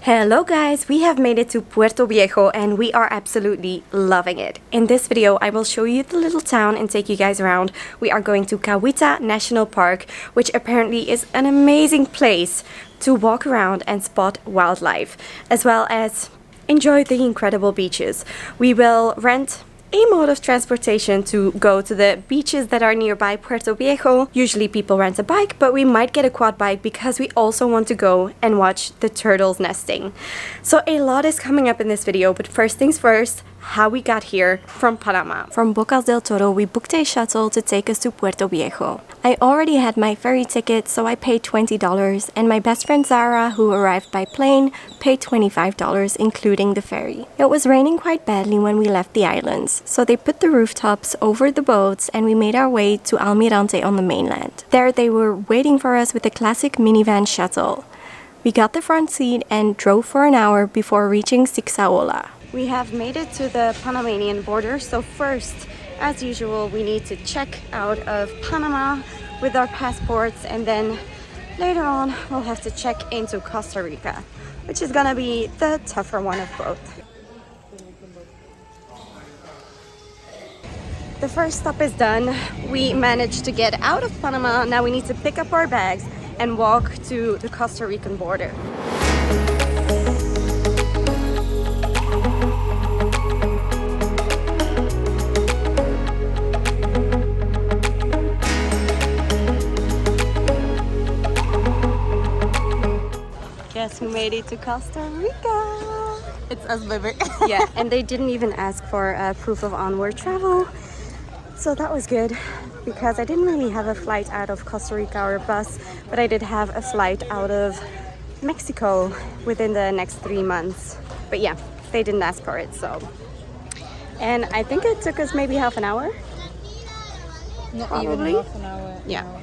Hello guys, we have made it to Puerto Viejo and we are absolutely loving it. In this video, I will show you the little town and take you guys around. We are going to Cahuita National Park, which apparently is an amazing place to walk around and spot wildlife, as well as enjoy the incredible beaches. We will rent a mode of transportation to go to the beaches that are nearby Puerto Viejo. Usually people rent a bike, but we might get a quad bike because we also want to go and watch the turtles nesting. So a lot is coming up in this video, but first things first, how we got here from Panama. From Bocas del Toro, we booked a shuttle to take us to Puerto Viejo. I already had my ferry ticket, so I paid $20, and my best friend Sara, who arrived by plane, paid $25, including the ferry. It was raining quite badly when we left the islands, so they put the rooftops over the boats and we made our way to Almirante on the mainland. There they were waiting for us with a classic minivan shuttle. We got the front seat and drove for an hour before reaching Sixaola. We have made it to the Panamanian border, so first, as usual, we need to check out of Panama with our passports, and then later on we'll have to check into Costa Rica, which is gonna be the tougher one of both. The first stop is done. We managed to get out of Panama. Now we need to pick up our bags and walk to the Costa Rican border. Guess who made it to Costa Rica? It's us, baby. Yeah, and they didn't even ask for proof of onward travel. So that was good because I didn't really have a flight out of Costa Rica or a bus, but I did have a flight out of Mexico within the next 3 months. But yeah, they didn't ask for it, so. And I think it took us maybe half an hour. Not Probably. even half an hour. Yeah. No.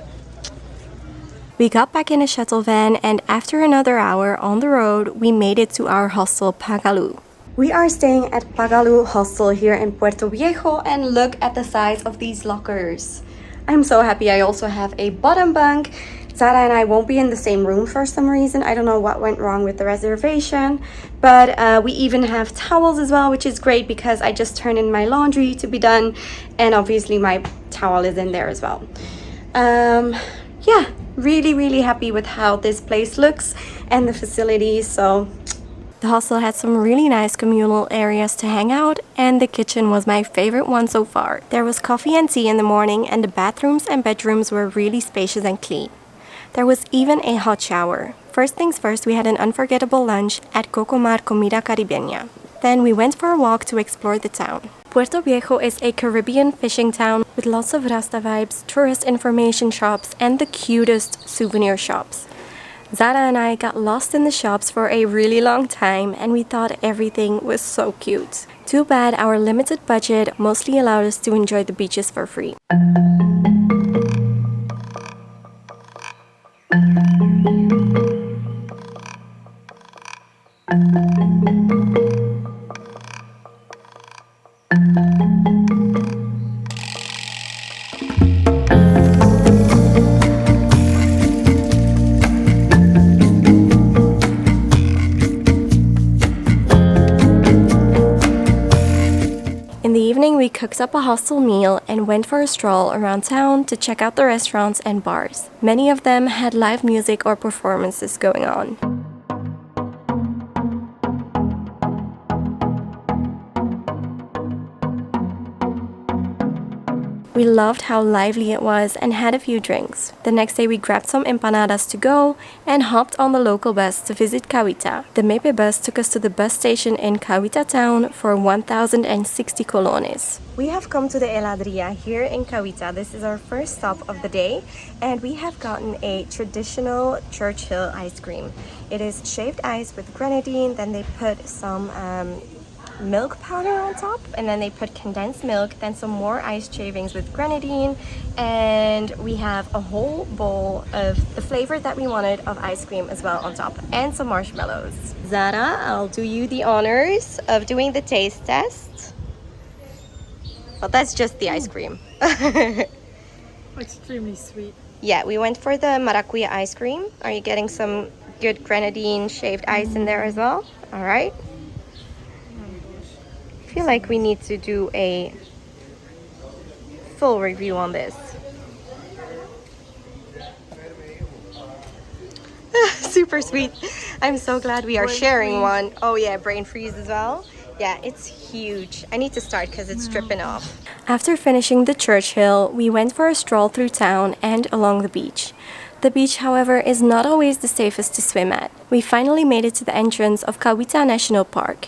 We got back in a shuttle van, and after another hour on the road, we made it to our Hostel Pagalú. We are staying at Pagalú Hostel here in Puerto Viejo, and look at the size of these lockers. I'm so happy I also have a bottom bunk. Sara and I won't be in the same room for some reason. I don't know what went wrong with the reservation, but we even have towels as well, which is great because I just turned in my laundry to be done, and obviously my towel is in there as well. Yeah, really happy with how this place looks and the facilities. So the hostel had some really nice communal areas to hang out, and the kitchen was my favorite one so far. There was coffee and tea in the morning, and the bathrooms and bedrooms were really spacious and clean. There was even a hot shower. First things first, we had an unforgettable lunch at Cocomar Comida Caribeña. Then we went for a walk to explore the town. Puerto Viejo is a Caribbean fishing town with lots of Rasta vibes, tourist information shops, and the cutest souvenir shops. Sara and I got lost in the shops for a really long time, and we thought everything was so cute. Too bad our limited budget mostly allowed us to enjoy the beaches for free. In the evening, we cooked up a hostel meal and went for a stroll around town to check out the restaurants and bars. Many of them had live music or performances going on. We loved how lively it was and had a few drinks. The next day we grabbed some empanadas to go and hopped on the local bus to visit Cahuita. The Mepe bus took us to the bus station in Cahuita town for 1,060 colones. We have come to the Heladeria here in Cahuita. This is our first stop of the day, and we have gotten a traditional Churchill ice cream. It is shaved ice with grenadine, then they put some milk powder on top, and then they put condensed milk, then some more ice shavings with grenadine, and we have a whole bowl of the flavor that we wanted of ice cream as well on top, and some marshmallows. Sara, I'll do you the honors of doing the taste test. Well, that's just the ice cream. Extremely sweet. Yeah, we went for the maracuya ice cream. Are you getting some good grenadine shaved ice in there as well. All right. I feel like we need to do a full review on this. Super sweet. I'm so glad we are sharing one. Oh yeah, brain freeze as well. Yeah, it's huge. I need to start because it's dripping off. After finishing the Churchill, we went for a stroll through town and along the beach. The beach, however, is not always the safest to swim at. We finally made it to the entrance of Cahuita National Park.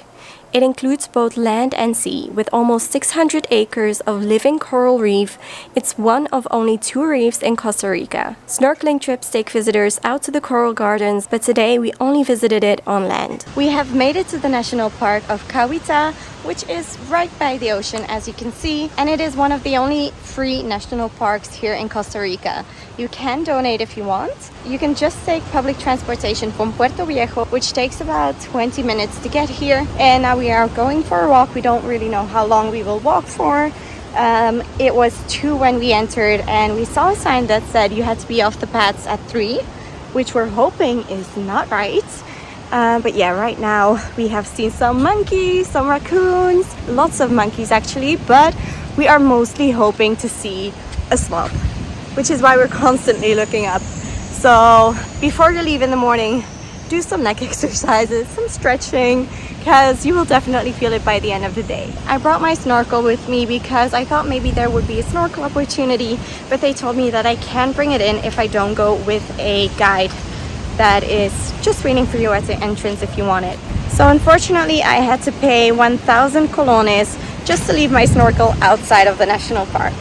It includes both land and sea, with almost 600 acres of living coral reef. It's one of only 2 reefs in Costa Rica. Snorkeling trips take visitors out to the coral gardens, but today we only visited it on land. We have made it to the National Park of Cahuita, which is right by the ocean, as you can see, and it is one of the only free national parks here in Costa Rica. You can donate if you want. You can just take public transportation from Puerto Viejo, which takes about 20 minutes to get here. And now we are going for a walk. We don't really know how long we will walk for. It was 2 when we entered, and we saw a sign that said you had to be off the paths at 3, which we're hoping is not right. But yeah, right now we have seen some monkeys, some raccoons, lots of monkeys actually, but we are mostly hoping to see a sloth, which is why we're constantly looking up. So before you leave in the morning, do some neck exercises, some stretching, because you will definitely feel it by the end of the day. I brought my snorkel with me because I thought maybe there would be a snorkel opportunity, but they told me that I can bring it in if I don't go with a guide that is just waiting for you at the entrance if you want it. So unfortunately I had to pay 1,000 colones just to leave my snorkel outside of the national park.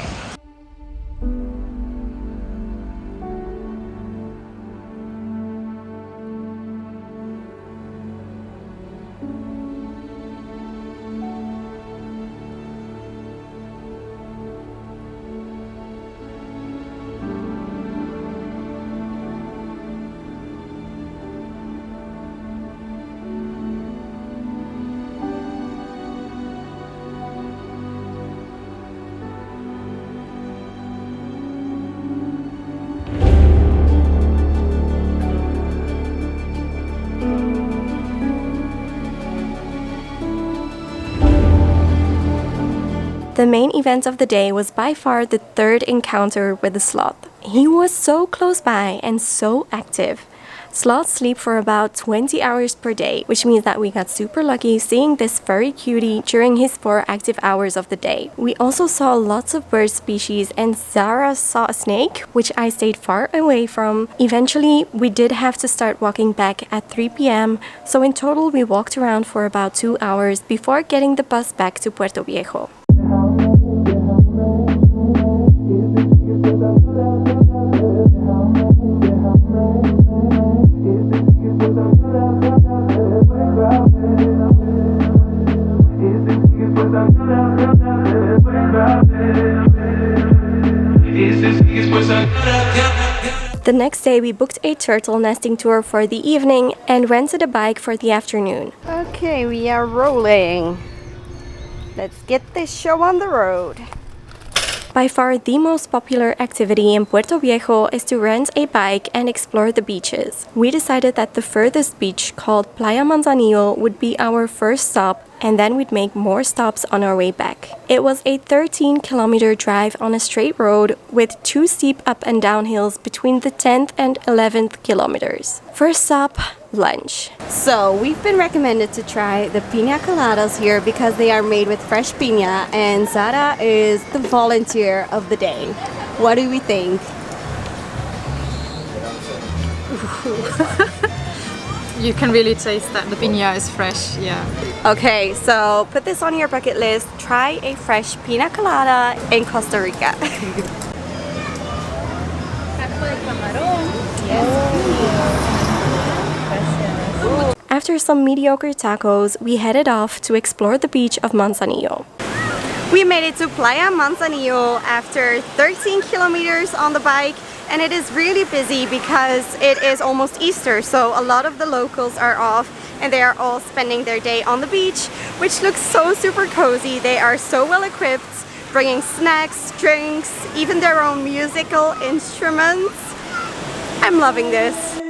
The main event of the day was by far the 3rd encounter with the sloth. He was so close by and so active. Sloths sleep for about 20 hours per day, which means that we got super lucky seeing this furry cutie during his 4 active hours of the day. We also saw lots of bird species, and Sara saw a snake, which I stayed far away from. Eventually, we did have to start walking back at 3 p.m, so in total we walked around for about 2 hours before getting the bus back to Puerto Viejo. The next day we booked a turtle nesting tour for the evening and rented a bike for the afternoon. Okay, we are rolling. Let's get this show on the road. By far the most popular activity in Puerto Viejo is to rent a bike and explore the beaches. We decided that the furthest beach, called Playa Manzanillo, would be our first stop, and then we'd make more stops on our way back. It was a 13-kilometer drive on a straight road with 2 steep up and down hills between the 10th and 11th kilometers. First stop, lunch. So we've been recommended to try the piña coladas here because they are made with fresh piña, and Sara is the volunteer of the day. What do we think? You can really taste that the piña is fresh, yeah. Okay, so put this on your bucket list. Try a fresh piña colada in Costa Rica. After some mediocre tacos, we headed off to explore the beach of Manzanillo. We made it to Playa Manzanillo after 13 kilometers on the bike, and it is really busy because it is almost Easter, so a lot of the locals are off and they are all spending their day on the beach, which looks so super cozy. They are so well equipped, bringing snacks, drinks, even their own musical instruments. I'm loving this.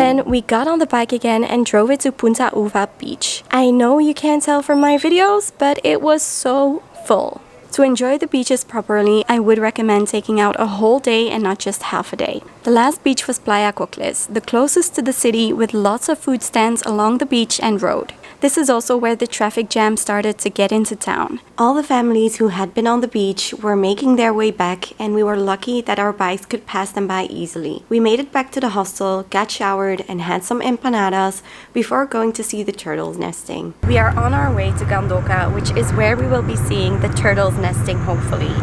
Then we got on the bike again and drove it to Punta Uva Beach. I know you can't tell from my videos, but it was so full. To enjoy the beaches properly, I would recommend taking out a whole day and not just half a day. The last beach was Playa Cocles, the closest to the city, with lots of food stands along the beach and road. This is also where the traffic jam started to get into town. All the families who had been on the beach were making their way back, and we were lucky that our bikes could pass them by easily. We made it back to the hostel, got showered, and had some empanadas before going to see the turtles nesting. We are on our way to Gandoca, which is where we will be seeing the turtles nesting, hopefully.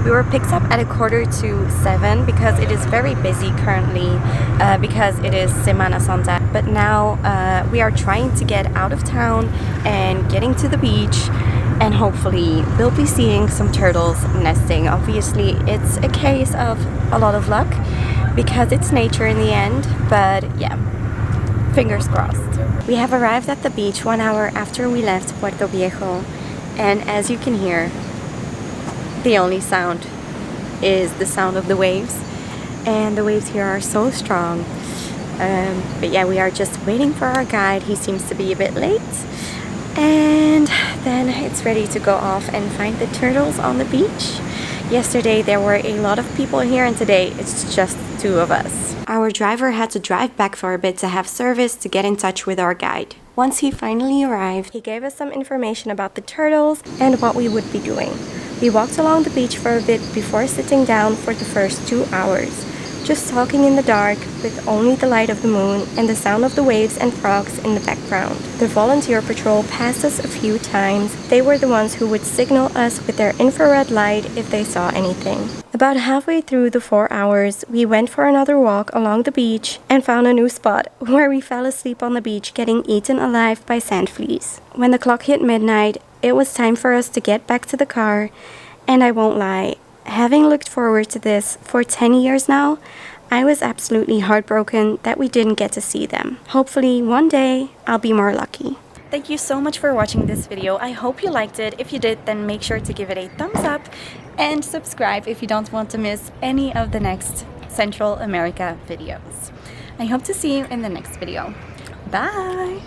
We were picked up at 6:45 because it is very busy currently because it is Semana Santa. But now we are trying to get out of town and getting to the beach, and hopefully we'll be seeing some turtles nesting. Obviously it's a case of a lot of luck because it's nature in the end, but yeah, fingers crossed. We have arrived at the beach 1 hour after we left Puerto Viejo, and as you can hear, the only sound is the sound of the waves, and the waves here are so strong. But yeah, we are just waiting for our guide. He seems to be a bit late, and then it's ready to go off and find the turtles on the beach. Yesterday there were a lot of people here, and today it's just 2 of us. Our driver had to drive back for a bit to have service to get in touch with our guide. Once he finally arrived, he gave us some information about the turtles and what we would be doing. We walked along the beach for a bit before sitting down for the first 2 hours, just talking in the dark with only the light of the moon and the sound of the waves and frogs in the background. The volunteer patrol passed us a few times. They were the ones who would signal us with their infrared light if they saw anything. About halfway through the 4 hours, we went for another walk along the beach and found a new spot where we fell asleep on the beach getting eaten alive by sand fleas. When the clock hit midnight, it was time for us to get back to the car, and I won't lie, having looked forward to this for 10 years now, I was absolutely heartbroken that we didn't get to see them. Hopefully one day I'll be more lucky. Thank you so much for watching this video. I hope you liked it. If you did, then make sure to give it a thumbs up and subscribe if you don't want to miss any of the next Central America videos. I hope to see you in the next video. Bye!